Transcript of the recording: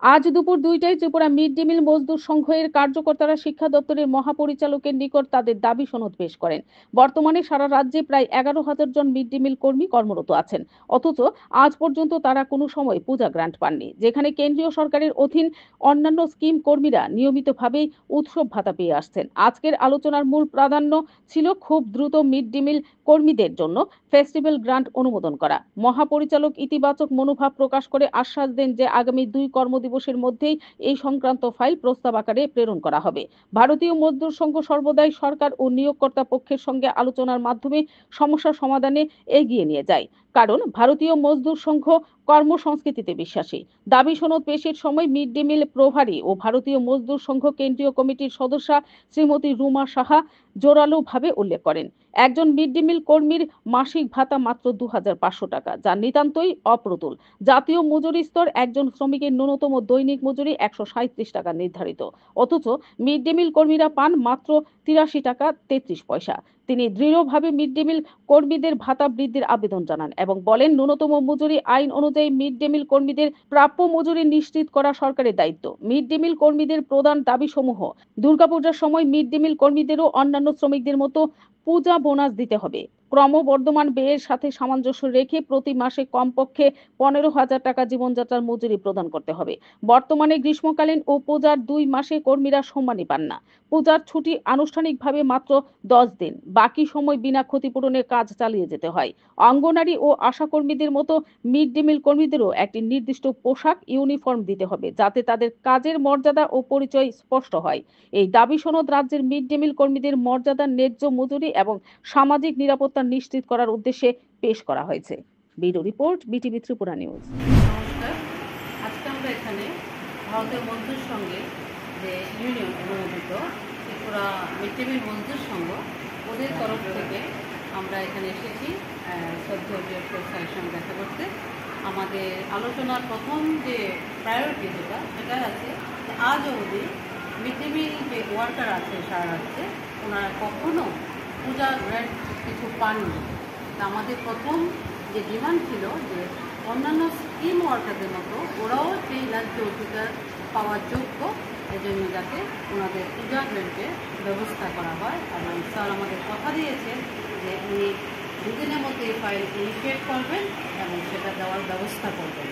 আজ দুপুর ২টায় Tripura mid day meal মজদুর সংঘের কার্যকর্তারা শিক্ষা দপ্তরের মহাপরিচালকের নিকট তাদের দাবি সনদ পেশ করেন। বর্তমানে সারা রাজ্যে প্রায় ১১,০০০ জন মিড ডে মিল কর্মী কর্মরত আছেন। অথচ আজ পর্যন্ত তারা কোনো সময় পূজা গ্রান্ট পাননি, যেখানে কেন্দ্রীয় সরকারের অধীন অন্যান্য স্কিম কর্মীরা নিয়মিতভাবেই উৎসব ভাতা পেয়ে আসছেন। আজকের আলোচনার মূল প্রাধান্য ছিল খুব দ্রুত মিড ডে মিল কর্মীদের জন্য ফেস্টিভ্যাল গ্রান্ট অনুমোদন করা। মহাপরিচালক ইতিবাচক মনোভাব প্রকাশ করে আশ্বাস দেন যে আগামী ২ কর্মদিবসের মধ্যেই এই সংক্রান্ত ফাইল প্রস্তাব আকারে প্রেরণ করা হবে। ভারতীয় মজদুর সংঘ সর্বদাই সরকার ও নিয়োগকর্তা পক্ষের সঙ্গে আলোচনার মাধ্যমে সমস্যা সমাধানে এগিয়ে নিয়ে যায়। কারণ ভারতীয় মজদুর সংঘ কর্মসংস্কৃতিতে বিশ্বাসী। দাবি সনদ পেশের সময় মিড ডে মিল প্রভারী ও ভারতীয় মজদুর সংঘ কেন্দ্রীয় কমিটির সদস্যা শ্রীমতী রুমা সাহা জোরালোভাবে উল্লেখ করেন, একজন মিড ডে মিল কর্মীর মাসিক ভাতা মাত্র ২,৫০০ টাকা, যা নিতান্তই অপ্রতুল। জাতীয় মজুরি স্তর একজন শ্রমিকের ন্যূনতম দৈনিক মজুরি ১৩৭ টাকা নির্ধারিত। অথচ মিড ডে মিল কর্মীরা পান মাত্র ৮৩ টাকা ৩৩ পয়সা। তিনি দৃঢ়ভাবে মিড ডে মিল কর্মীদের ভাতা বৃদ্ধির আবেদন জানান এবং বলেন, ন্যূনতম মজুরি আইন অনুযায়ী মিড ডে মিল কর্মীদের প্রাপ্য মজুরি নিশ্চিত করা সরকারের দায়িত্ব। মিড ডে মিল কর্মীদের প্রধান দাবিসমূহ: দুর্গাপূজার সময় মিড ডে মিল কর্মীদেরও অন্যান্য শ্রমিকদের মতো পূজা বোনাস দিতে হবে। ক্রমবর্ধমান ব্যয়ের সাথে সামঞ্জস্য রেখে প্রতি মাসে কমপক্ষে ১৫,০০০ টাকা জীবনযাত্রার মজুরি প্রদান করতে হবে। বর্তমানে গ্রীষ্মকালীন ও পূজার ২ মাসে কর্মীরা সম্মানী পান না। পূজার ছুটি আনুষ্ঠানিকভাবে মাত্র ১০ দিন, বাকি সময় বিনা ক্ষতিপূরণের কাজ চালিয়ে যেতে হয়। অঙ্গনারী ও আশাকর্মীদের মতো মিড ডে মিল কর্মীদেরও একটি নির্দিষ্ট পোশাক ইউনিফর্ম দিতে হবে, যাতে তাদের কাজের মর্যাদা ও পরিচয় স্পষ্ট হয়। এই দাবি সনদ রাজ্যের মিড ডে মিল কর্মীদের মর্যাদার ন্যায্য মজুরি এবং সামাজিক নিরাপত্তা নিশ্চিত করার উদ্দেশ্যে পেশ করা হয়েছে। Bureau report, BTV Tripura news. নমস্কার। আজকে আমরা এখানে ভারতের মজদুর সঙ্গে যে ইউনিয়ন অনুমোদিত ত্রিপুরা মিড ডে মিল মজদুর সংঘ, ওদের তরফ থেকে আমরা এখানে এসেছি শ্রদ্ধেয় ডিরেক্টর স্যারের সঙ্গে দেখা করতে। আমাদের আলোচনার প্রথম যে প্রায়োরিটি সেটা আছে, আজ অবধি মিড ডে মিল যে ওয়ার্কার আছে সারা রাজ্যে, ওনারা কখনো পূজা গ্র্যান্ট কিছু পাননি। আমাদের প্রথম যে ডিমান্ড ছিল যে অন্যান্য স্কিম ওয়ার্কারদের মতো ওরাও সেই রাজ্য অধিকার পাওয়ার যোগ্য, এজন্য যাতে ওনাদের পূজা গ্র্যান্টের ব্যবস্থা করা হয়। এবং স্যার আমাদের কথা দিয়েছেন যে উনি দুদিনের মধ্যে এই ফাইল ইনিশিয়েট করবেন এবং সেটা দেওয়ার ব্যবস্থা করবেন।